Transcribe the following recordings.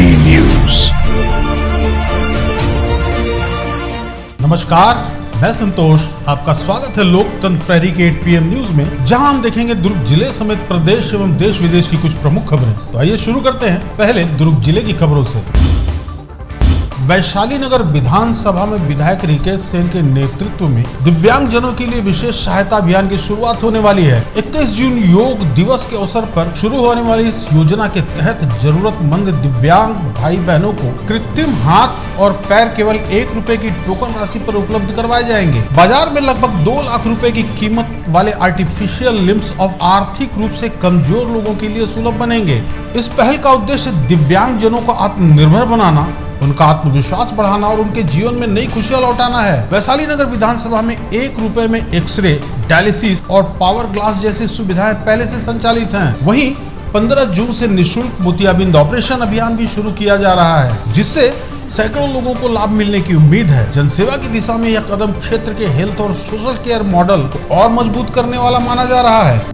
P news. नमस्कार, मैं संतोष। आपका स्वागत है लोकतंत्र प्रहरी के 8 PM न्यूज में, जहां हम देखेंगे दुर्ग जिले समेत प्रदेश एवं देश विदेश की कुछ प्रमुख खबरें। तो आइए शुरू करते हैं पहले दुर्ग जिले की खबरों से। वैशाली नगर विधानसभा में विधायक रिकेश सेन के नेतृत्व में दिव्यांग जनों के लिए विशेष सहायता अभियान की शुरुआत होने वाली है। 21 जून योग दिवस के अवसर पर शुरू होने वाली इस योजना के तहत जरूरतमंद दिव्यांग भाई बहनों को कृत्रिम हाथ और पैर केवल 1 रुपए की टोकन राशि पर उपलब्ध करवाए जाएंगे। बाजार में लगभग 2 लाख रुपए की कीमत वाले आर्टिफिशियल लिम्स अब आर्थिक रूप से कमजोर लोगों के लिए सुलभ बनेंगे। इस पहल का उद्देश्य दिव्यांग जनों को आत्मनिर्भर बनाना, उनका आत्मविश्वास बढ़ाना और उनके जीवन में नई खुशियां लौटाना है। वैशाली नगर विधानसभा में 1 रुपए में एक्सरे, डायलिसिस और पावर ग्लास जैसी सुविधाएं पहले से संचालित हैं। वहीं 15 जून से निःशुल्क मोतियाबिंद ऑपरेशन अभियान भी शुरू किया जा रहा है, जिससे सैकड़ों लोगों को लाभ मिलने की उम्मीद है। जनसेवा की दिशा में यह कदम क्षेत्र के हेल्थ और सोशल केयर मॉडल को और मजबूत करने वाला माना जा रहा है।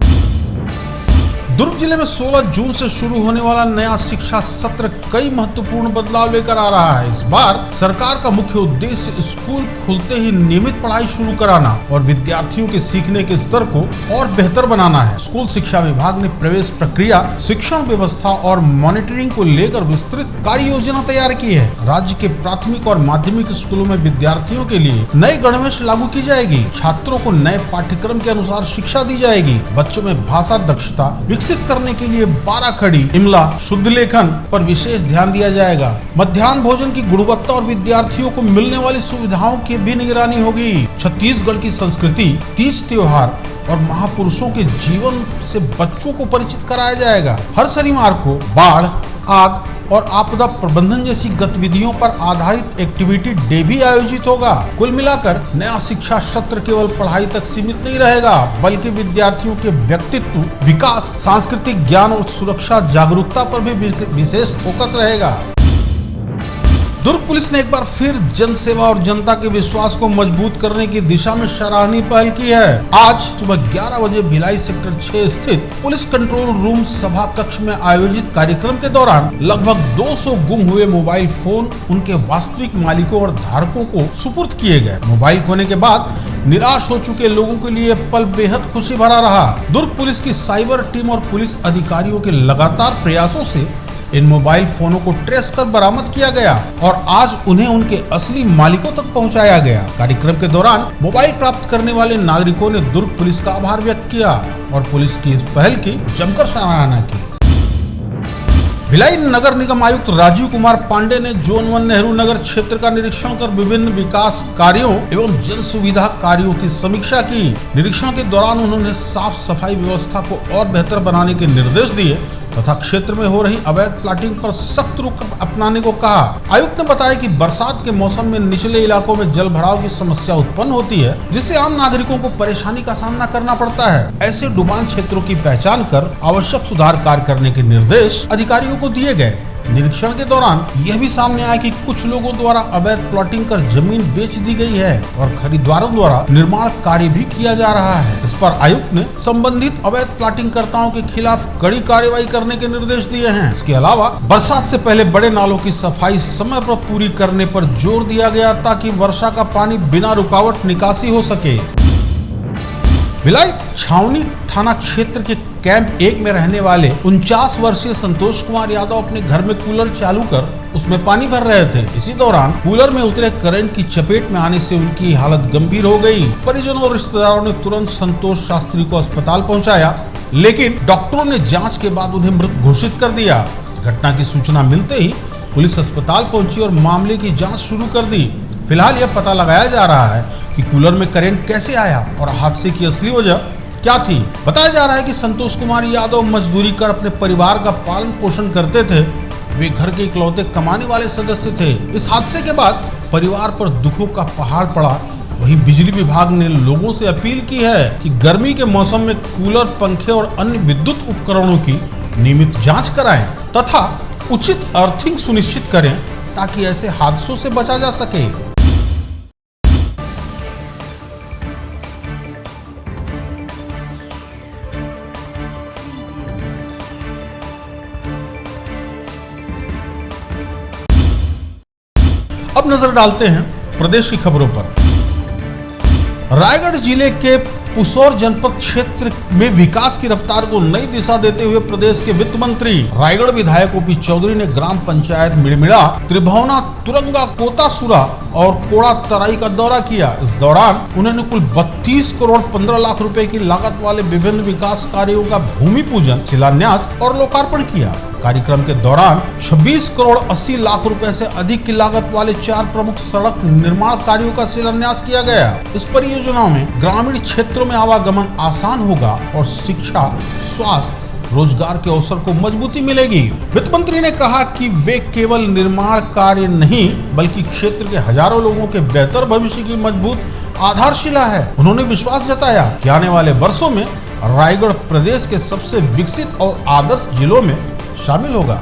दुर्ग जिले में 16 जून से शुरू होने वाला नया शिक्षा सत्र कई महत्वपूर्ण बदलाव लेकर आ रहा है। इस बार सरकार का मुख्य उद्देश्य स्कूल खुलते ही नियमित पढ़ाई शुरू कराना और विद्यार्थियों के सीखने के स्तर को और बेहतर बनाना है। स्कूल शिक्षा विभाग ने प्रवेश प्रक्रिया, शिक्षण व्यवस्था और मॉनिटरिंग को लेकर विस्तृत कार्य योजना तैयार की है। राज्य के प्राथमिक और माध्यमिक स्कूलों में विद्यार्थियों के लिए नई गणवेश लागू की जाएगी। छात्रों को नए पाठ्यक्रम के अनुसार शिक्षा दी जाएगी। बच्चों में भाषा दक्षता विकसित करने के लिए 12 खड़ी, इमला, शुद्ध लेखन पर विशेष ध्यान दिया जाएगा। मध्याह्न भोजन की गुणवत्ता और विद्यार्थियों को मिलने वाली सुविधाओं की भी निगरानी होगी। छत्तीसगढ़ की संस्कृति, तीज त्योहार और महापुरुषों के जीवन से बच्चों को परिचित कराया जाएगा। हर शनिवार को बाढ़, आग और आपदा प्रबंधन जैसी गतिविधियों पर आधारित एक्टिविटी डे भी आयोजित होगा। कुल मिलाकर नया शिक्षा सत्र केवल पढ़ाई तक सीमित नहीं रहेगा, बल्कि विद्यार्थियों के व्यक्तित्व विकास, सांस्कृतिक ज्ञान और सुरक्षा जागरूकता पर भी विशेष फोकस रहेगा। दुर्ग पुलिस ने एक बार फिर जन सेवा और जनता के विश्वास को मजबूत करने की दिशा में सराहनीय पहल की है। आज सुबह 11 बजे भिलाई सेक्टर 6 स्थित पुलिस कंट्रोल रूम सभा कक्ष में आयोजित कार्यक्रम के दौरान लगभग 200 गुम हुए मोबाइल फोन उनके वास्तविक मालिकों और धारकों को सुपुर्द किए गए। मोबाइल खोने के बाद निराश हो चुके लोगों के लिए पल बेहद खुशी भरा रहा। दुर्ग पुलिस की साइबर टीम और पुलिस अधिकारियों के लगातार प्रयासों से इन मोबाइल फोनों को ट्रेस कर बरामद किया गया और आज उन्हें उनके असली मालिकों तक पहुंचाया गया। कार्यक्रम के दौरान मोबाइल प्राप्त करने वाले नागरिकों ने दुर्ग पुलिस का आभार व्यक्त किया और पुलिस की इस पहल की जमकर सराहना की। भिलाई नगर निगम आयुक्त राजीव कुमार पांडे ने जोन 1 नेहरू नगर क्षेत्र का निरीक्षण कर विभिन्न विकास कार्यों एवं जन सुविधा कार्यों की समीक्षा की। निरीक्षण के दौरान उन्होंने साफ सफाई व्यवस्था को और बेहतर बनाने के निर्देश दिए तथा क्षेत्र में हो रही अवैध प्लाटिंग पर सख्त रुख अपनाने को कहा। आयुक्त ने बताया कि बरसात के मौसम में निचले इलाकों में जल भराव की समस्या उत्पन्न होती है, जिससे आम नागरिकों को परेशानी का सामना करना पड़ता है। ऐसे डुबान क्षेत्रों की पहचान कर आवश्यक सुधार कार्य करने के निर्देश अधिकारियों को दिए गए। निरीक्षण के दौरान यह भी सामने आया कि कुछ लोगों द्वारा अवैध प्लॉटिंग कर जमीन बेच दी गई है और खरीदारों द्वारा निर्माण कार्य भी किया जा रहा है। इस पर आयुक्त ने संबंधित अवैध प्लॉटिंग कर्ताओं के खिलाफ कड़ी कार्रवाई करने के निर्देश दिए हैं। इसके अलावा बरसात से पहले बड़े नालों की सफाई समय पर पूरी करने पर जोर दिया गया ताकि वर्षा का पानी बिना रुकावट निकासी हो सके। भिलाई छावनी थाना क्षेत्र के कैंप 1 में रहने वाले 49 वर्षीय संतोष कुमार यादव अपने घर में कूलर चालू कर उसमें पानी भर रहे थे। इसी दौरान कूलर में उतरे करंट की चपेट में आने से उनकी हालत गंभीर हो गई। परिजनों और रिश्तेदारों ने तुरंत संतोष शास्त्री को अस्पताल पहुंचाया, लेकिन डॉक्टरों ने जांच के बाद उन्हें मृत घोषित कर दिया। घटना की सूचना मिलते ही पुलिस अस्पताल पहुंची और मामले की जाँच शुरू कर दी। फिलहाल यह पता लगाया जा रहा है कि कूलर में करंट कैसे आया और हादसे की असली वजह क्या थी। बताया जा रहा है कि संतोष कुमार यादव मजदूरी कर अपने परिवार का पालन पोषण करते थे। वे घर के इकलौते कमाने वाले सदस्य थे। इस हादसे के बाद परिवार पर दुखों का पहाड़ पड़ा। वहीं बिजली विभाग ने लोगों से अपील की है कि गर्मी के मौसम में कूलर, पंखे और अन्य विद्युत उपकरणों की नियमित जांच कराएं तथा उचित अर्थिंग सुनिश्चित करें ताकि ऐसे हादसों से बचा जा सके। अब नजर डालते हैं प्रदेश की खबरों पर। रायगढ़ जिले के पुसौर जनपद क्षेत्र में विकास की रफ्तार को नई दिशा देते हुए प्रदेश के वित्त मंत्री रायगढ़ विधायक ओपी चौधरी ने ग्राम पंचायत मिड़मिड़ा, त्रिभुवना, तुरंगा, कोतासुरा और कोड़ा तराई का दौरा किया। इस दौरान उन्होंने कुल 32 करोड़ 15 लाख रुपए की लागत वाले विभिन्न विकास कार्यों का भूमि पूजन, शिलान्यास और लोकार्पण किया। कार्यक्रम के दौरान 26 करोड़ 80 लाख रुपए से अधिक की लागत वाले 4 प्रमुख सड़क निर्माण कार्यों का शिलान्यास किया गया। इस परियोजनाओं में ग्रामीण क्षेत्रों में आवागमन आसान होगा और शिक्षा, स्वास्थ्य, रोजगार के अवसर को मजबूती मिलेगी। वित्त मंत्री ने कहा कि वे केवल निर्माण कार्य नहीं बल्कि क्षेत्र के हजारों लोगों के बेहतर भविष्य की मजबूत आधारशिला है। उन्होंने विश्वास जताया कि आने वाले वर्षों में रायगढ़ प्रदेश के सबसे विकसित और आदर्श जिलों में शामिल होगा।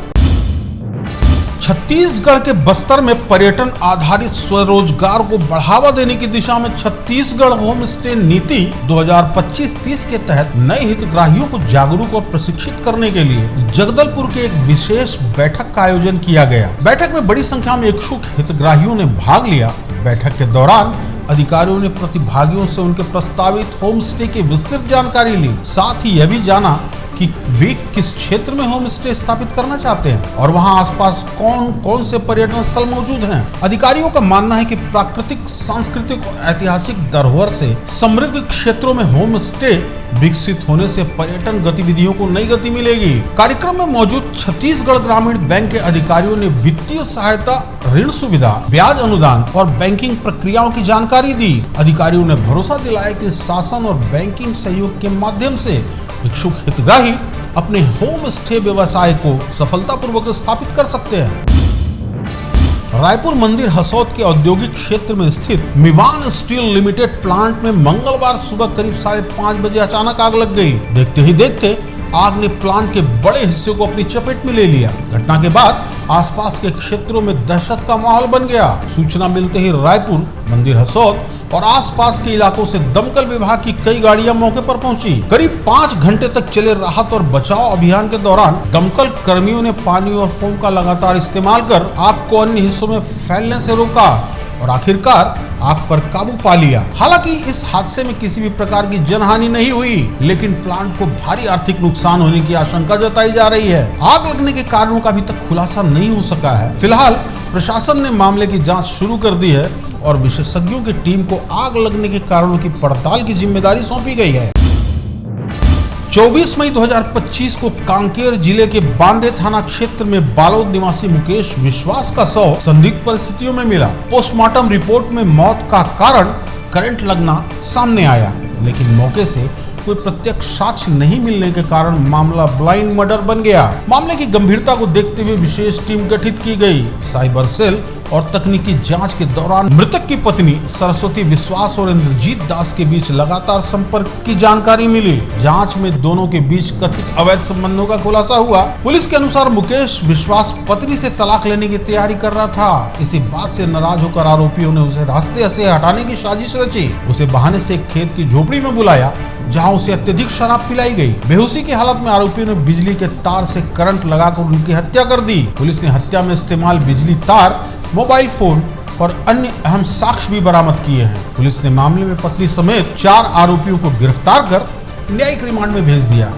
छत्तीसगढ़ के बस्तर में पर्यटन आधारित स्वरोजगार को बढ़ावा देने की दिशा में छत्तीसगढ़ होम स्टे नीति 2025-30 के तहत नए हितग्राहियों को जागरूक और प्रशिक्षित करने के लिए जगदलपुर के एक विशेष बैठक का आयोजन किया गया। बैठक में बड़ी संख्या में इच्छुक हितग्राहियों ने भाग लिया। बैठक के दौरान अधिकारियों ने प्रतिभागियों से उनके प्रस्तावित होम स्टे की विस्तृत जानकारी ली। साथ ही यह भी जाना कि वे किस क्षेत्र में होम स्टे स्थापित करना चाहते हैं और वहां आसपास कौन कौन से पर्यटन स्थल मौजूद हैं। अधिकारियों का मानना है कि प्राकृतिक, सांस्कृतिक और ऐतिहासिक धरोहर से समृद्ध क्षेत्रों में होम स्टे विकसित होने से पर्यटन गतिविधियों को नई गति मिलेगी। कार्यक्रम में मौजूद छत्तीसगढ़ ग्रामीण बैंक के अधिकारियों ने वित्तीय सहायता, ऋण सुविधा, ब्याज अनुदान और बैंकिंग प्रक्रियाओं की जानकारी दी। अधिकारियों ने भरोसा दिलाया कि शासन और बैंकिंग सहयोग के माध्यम से इच्छुक हितग्राही अपने होम स्टे व्यवसाय को सफलतापूर्वक स्थापित कर सकते हैं। रायपुर मंदिर हसौद के औद्योगिक क्षेत्र में स्थित मिवान स्टील लिमिटेड प्लांट में मंगलवार सुबह करीब 5:30 बजे अचानक आग लग गई। देखते ही देखते आग ने प्लांट के बड़े हिस्से को अपनी चपेट में ले लिया। घटना के बाद आसपास के क्षेत्रों में दहशत का माहौल बन गया। सूचना मिलते ही रायपुर, मंदिर हसौद और आसपास के इलाकों से दमकल विभाग की कई गाड़ियां मौके पर पहुंची। करीब 5 घंटे तक चले राहत और बचाव अभियान के दौरान दमकल कर्मियों ने पानी और फोम का लगातार इस्तेमाल कर आग को अन्य हिस्सों में फैलने से रोका और आखिरकार आग पर काबू पा लिया। हालांकि इस हादसे में किसी भी प्रकार की जनहानि नहीं हुई, लेकिन प्लांट को भारी आर्थिक नुकसान होने की आशंका जताई जा रही है। आग लगने के कारणों का अभी तक खुलासा नहीं हो सका है। फिलहाल प्रशासन ने मामले की जांच शुरू कर दी है और विशेषज्ञों की टीम को आग लगने के कारणों की पड़ताल की जिम्मेदारी सौंपी गई है। 24 मई 2025 को कांकेर जिले के बांदे थाना क्षेत्र में बालोद निवासी मुकेश विश्वास का शव संदिग्ध परिस्थितियों में मिला। पोस्टमार्टम रिपोर्ट में मौत का कारण करंट लगना सामने आया, लेकिन मौके से कोई प्रत्यक्ष साक्ष्य नहीं मिलने के कारण मामला ब्लाइंड मर्डर बन गया। मामले की गंभीरता को देखते हुए विशेष टीम गठित की गई। साइबर सेल और तकनीकी जांच के दौरान मृतक की पत्नी सरस्वती विश्वास और इंद्रजीत दास के बीच लगातार संपर्क की जानकारी मिली। जांच में दोनों के बीच कथित अवैध संबंधों का खुलासा हुआ। पुलिस के अनुसार मुकेश विश्वास पत्नी से तलाक लेने की तैयारी कर रहा था। इसी बात से नाराज होकर आरोपियों ने उसे रास्ते से हटाने की साजिश रची। उसे बहाने से एक खेत की झोपड़ी में बुलाया, जहां उसे अत्यधिक शराब पिलाई गई। बेहोशी की हालत में आरोपियों ने बिजली के तार से करंट लगाकर उनकी हत्या कर दी। पुलिस ने हत्या में इस्तेमाल बिजली तार, मोबाइल फोन और अन्य अहम साक्ष्य भी बरामद किए हैं। पुलिस ने मामले में पत्नी समेत 4 आरोपियों को गिरफ्तार कर न्यायिक रिमांड में भेज दिया।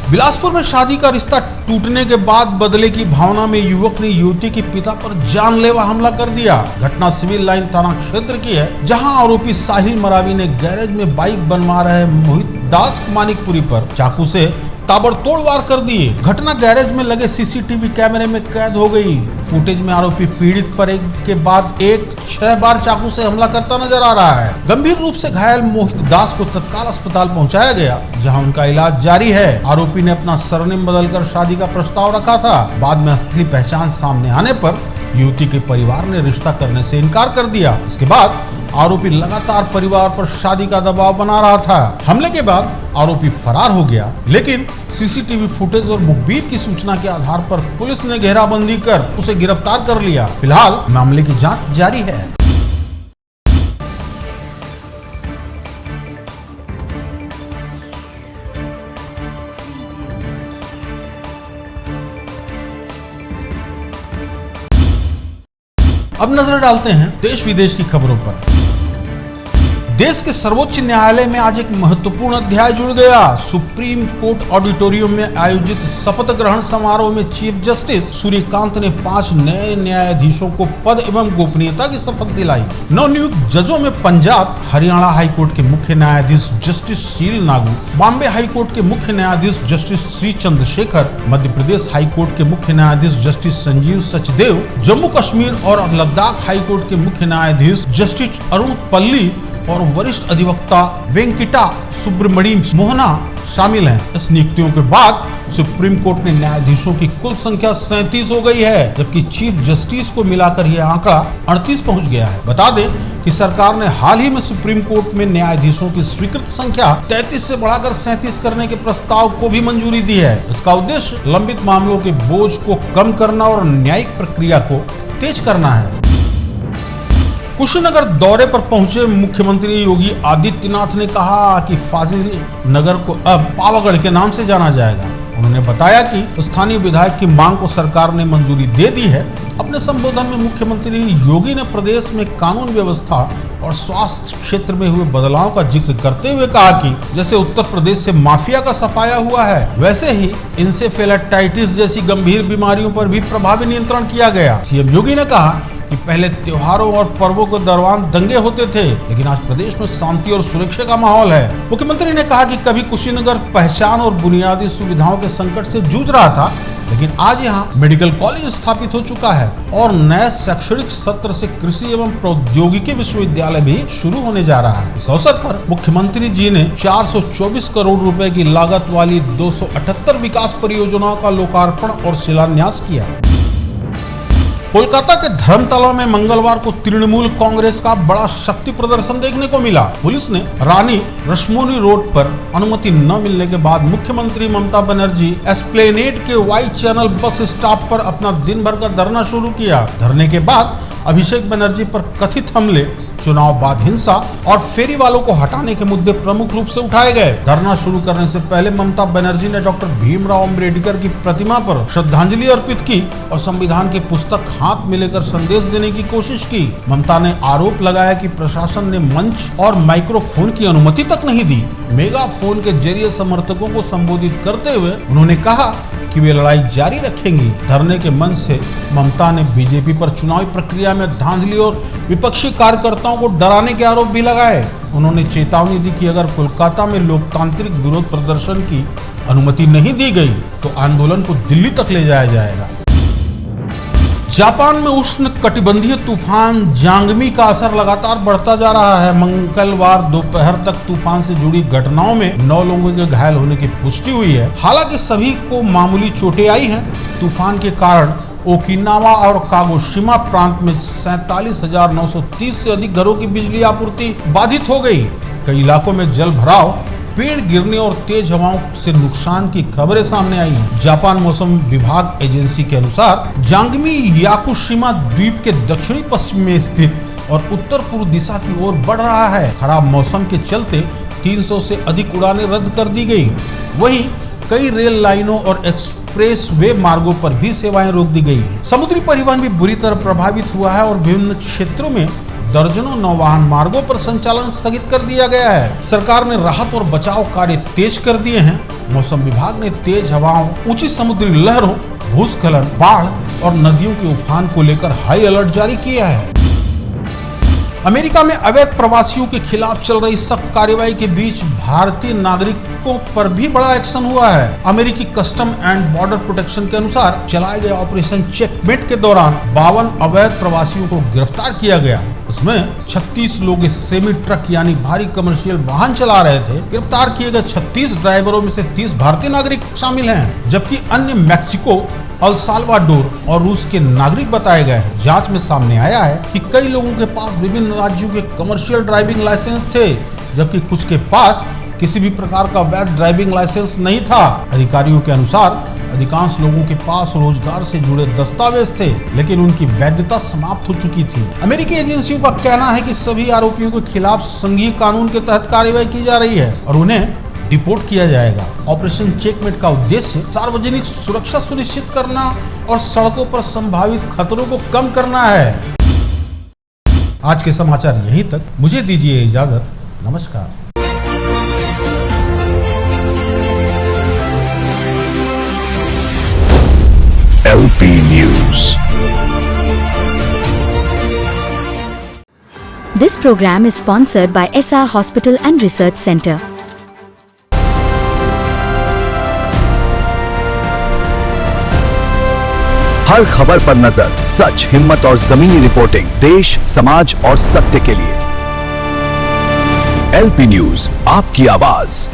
बिलासपुर में शादी का रिश्ता टूटने के बाद बदले की भावना में युवक ने युवती के पिता पर जानलेवा हमला कर दिया। घटना सिविल लाइन थाना क्षेत्र की है, जहां आरोपी साहिल मरावी ने गैरेज में बाइक बनवा रहे मोहित दास मानिकपुरी पर चाकू से ताबड़तोड़ वार कर दिए। घटना गैरेज में लगे सीसीटीवी कैमरे में कैद हो गई। फुटेज में आरोपी पीड़ित पर एक के बाद एक 6 बार चाकू से हमला करता नजर आ रहा है। गंभीर रूप से घायल मोहित दास को तत्काल अस्पताल पहुंचाया गया, जहां उनका इलाज जारी है। आरोपी ने अपना सरनेम बदलकर शादी का प्रस्ताव रखा था। बाद में असली पहचान सामने आने पर युवती के परिवार ने रिश्ता करने से इनकार कर दिया। इसके बाद आरोपी लगातार परिवार पर शादी का दबाव बना रहा था। हमले के बाद आरोपी फरार हो गया, लेकिन सीसीटीवी फुटेज और मुखबिर की सूचना के आधार पर पुलिस ने घेराबंदी कर उसे गिरफ्तार कर लिया। फिलहाल मामले की जांच जारी है। अब नजर डालते हैं देश विदेश की खबरों पर। देश के सर्वोच्च न्यायालय में आज एक महत्वपूर्ण अध्याय जुड़ गया। सुप्रीम कोर्ट ऑडिटोरियम में आयोजित शपथ ग्रहण समारोह में चीफ जस्टिस सूर्यकांत ने 5 नए न्यायाधीशों को पद एवं गोपनीयता की शपथ दिलाई। नवनियुक्त जजों में पंजाब हरियाणा हाईकोर्ट के मुख्य न्यायाधीश जस्टिस शील नागू, बॉम्बे हाईकोर्ट के मुख्य न्यायाधीश जस्टिस श्री चंद्रशेखर, मध्य प्रदेश हाईकोर्ट के मुख्य न्यायाधीश जस्टिस संजीव सचदेव, जम्मू कश्मीर और लद्दाख हाईकोर्ट के मुख्य न्यायाधीश जस्टिस अरुण पल्ली और वरिष्ठ अधिवक्ता वेंकटा सुब्रमणियम मोहना शामिल हैं। इस नियुक्तियों के बाद सुप्रीम कोर्ट ने न्यायाधीशों की कुल संख्या 37 हो गई है, जबकि चीफ जस्टिस को मिलाकर यह आंकड़ा 38 पहुंच गया है। बता दें कि सरकार ने हाल ही में सुप्रीम कोर्ट में न्यायाधीशों की स्वीकृत संख्या 33 से बढ़ाकर 37 करने के प्रस्ताव को भी मंजूरी दी है। इसका उद्देश्य लंबित मामलों के बोझ को कम करना और न्यायिक प्रक्रिया को तेज करना है। कुशीनगर दौरे पर पहुंचे मुख्यमंत्री योगी आदित्यनाथ ने कहा कि फाजिल नगर को अब पावागढ़ के नाम से जाना जाएगा। उन्होंने बताया कि स्थानीय विधायक की मांग को सरकार ने मंजूरी दे दी है। अपने संबोधन में मुख्यमंत्री योगी ने प्रदेश में कानून व्यवस्था और स्वास्थ्य क्षेत्र में हुए बदलाव का जिक्र करते हुए कहा कि जैसे उत्तर प्रदेश से माफिया का सफाया हुआ है, वैसे ही इंसेफेलाइटिस जैसी गंभीर बीमारियों पर भी प्रभावी नियंत्रण किया गया। सीएम योगी ने कहा कि पहले त्योहारों और पर्वों के दौरान दंगे होते थे, लेकिन आज प्रदेश में शांति और सुरक्षा का माहौल है। मुख्यमंत्री ने कहा कि कभी कुशीनगर पहचान और बुनियादी सुविधाओं के संकट से जूझ रहा था, लेकिन आज यहाँ मेडिकल कॉलेज स्थापित हो चुका है और नए शैक्षणिक सत्र से कृषि एवं प्रौद्योगिकी विश्वविद्यालय भी शुरू होने जा रहा है। इस अवसर पर मुख्यमंत्री जी ने 424 करोड़ रुपए की लागत वाली 278 विकास परियोजनाओं का लोकार्पण और शिलान्यास किया। कोलकाता के धर्मतला में मंगलवार को तृणमूल कांग्रेस का बड़ा शक्ति प्रदर्शन देखने को मिला। पुलिस ने रानी रश्मोनी रोड पर अनुमति न मिलने के बाद मुख्यमंत्री ममता बनर्जी एस्प्लेनेड के वाई चैनल बस स्टॉप पर अपना दिन भर का धरना शुरू किया। धरने के बाद अभिषेक बनर्जी पर कथित हमले, चुनाव बाद हिंसा और फेरी वालों को हटाने के मुद्दे प्रमुख रूप से उठाए गए। धरना शुरू करने से पहले ममता बनर्जी ने डॉक्टर भीमराव अम्बेडकर की प्रतिमा पर श्रद्धांजलि अर्पित की और संविधान की पुस्तक हाथ में लेकर संदेश देने की कोशिश की। ममता ने आरोप लगाया कि प्रशासन ने मंच और माइक्रोफोन की अनुमति तक नहीं दी। मेगाफोन के जरिए समर्थकों को संबोधित करते हुए उन्होंने कहा कि वे लड़ाई जारी रखेंगी। धरने के मंच से ममता ने बीजेपी पर चुनावी प्रक्रिया में धांधली और विपक्षी कार्यकर्ताओं को डराने के आरोप भी लगाए। उन्होंने चेतावनी दी कि अगर कोलकाता में लोकतांत्रिक विरोध प्रदर्शन की अनुमति नहीं दी गई तो आंदोलन को दिल्ली तक ले जाया जाएगा। जापान में उष्ण कटिबंधीय तूफान जांगमी का असर लगातार बढ़ता जा रहा है। मंगलवार दोपहर तक तूफान से जुड़ी घटनाओं में 9 लोगों के घायल होने की पुष्टि हुई है। हालांकि सभी को मामूली चोटें आई हैं। तूफान के कारण ओकिनावा और कागोशिमा प्रांत में 47,930 से अधिक घरों की बिजली आपूर्ति बाधित हो गई। कई इलाकों में जल भराव, पेड़ गिरने और तेज हवाओं से नुकसान की खबरें सामने आई हैं। जापान मौसम विभाग एजेंसी के अनुसार जांगमी याकुशिमा द्वीप के दक्षिणी पश्चिम में स्थित और उत्तर पूर्व दिशा की ओर बढ़ रहा है। खराब मौसम के चलते 300 से अधिक उड़ानें रद्द कर दी गई। वहीं कई रेल लाइनों और एक्सप्रेस वे मार्गों पर भी सेवाएं रोक दी गई। समुद्री परिवहन भी बुरी तरह प्रभावित हुआ है और विभिन्न क्षेत्रों में दर्जनों नौवाहन मार्गों पर संचालन स्थगित कर दिया गया है। सरकार ने राहत और बचाव कार्य तेज कर दिए हैं। मौसम विभाग ने तेज हवाओं, ऊंची समुद्री लहरों, भूस्खलन, बाढ़ और नदियों के उफान को लेकर हाई अलर्ट जारी किया है। अमेरिका में अवैध प्रवासियों के खिलाफ चल रही सख्त कार्रवाई के बीच भारतीय नागरिकों पर भी बड़ा एक्शन हुआ है। अमेरिकी कस्टम एंड बॉर्डर प्रोटेक्शन के अनुसार चलाए गए ऑपरेशन चेकमेट के दौरान 52 अवैध प्रवासियों को गिरफ्तार किया गया। उसमें 36 लोग सेमी ट्रक यानी भारी कमर्शियल वाहन चला रहे थे। गिरफ्तार किए गए 36 ड्राइवरों में से 30 भारतीय नागरिक शामिल हैं, जबकि अन्य मैक्सिको, अल साल्वाडोर और रूस के नागरिक बताए गए हैं। जांच में सामने आया है कि कई लोगों के पास विभिन्न राज्यों के कमर्शियल ड्राइविंग लाइसेंस थे, जबकि कुछ के पास किसी भी प्रकार का वैध ड्राइविंग लाइसेंस नहीं था। अधिकारियों के अनुसार अधिकांश लोगों के पास रोजगार से जुड़े दस्तावेज थे, लेकिन उनकी वैधता समाप्त हो चुकी थी। अमेरिकी एजेंसियों का कहना है कि सभी आरोपियों के खिलाफ संघीय कानून के तहत कार्रवाई की जा रही है और उन्हें डिपोर्ट किया जाएगा। ऑपरेशन चेकमेट का उद्देश्य सार्वजनिक सुरक्षा सुनिश्चित करना और सड़कों पर संभावित खतरों को कम करना है। आज के समाचार यहीं तक। मुझे दीजिए इजाजत। नमस्कार। LP News. This program is sponsored by SR Hospital and Research Center. हर खबर पर नजर, सच, हिम्मत और जमीनी रिपोर्टिंग, देश, समाज और सत्य के लिए। LP न्यूज, आपकी आवाज।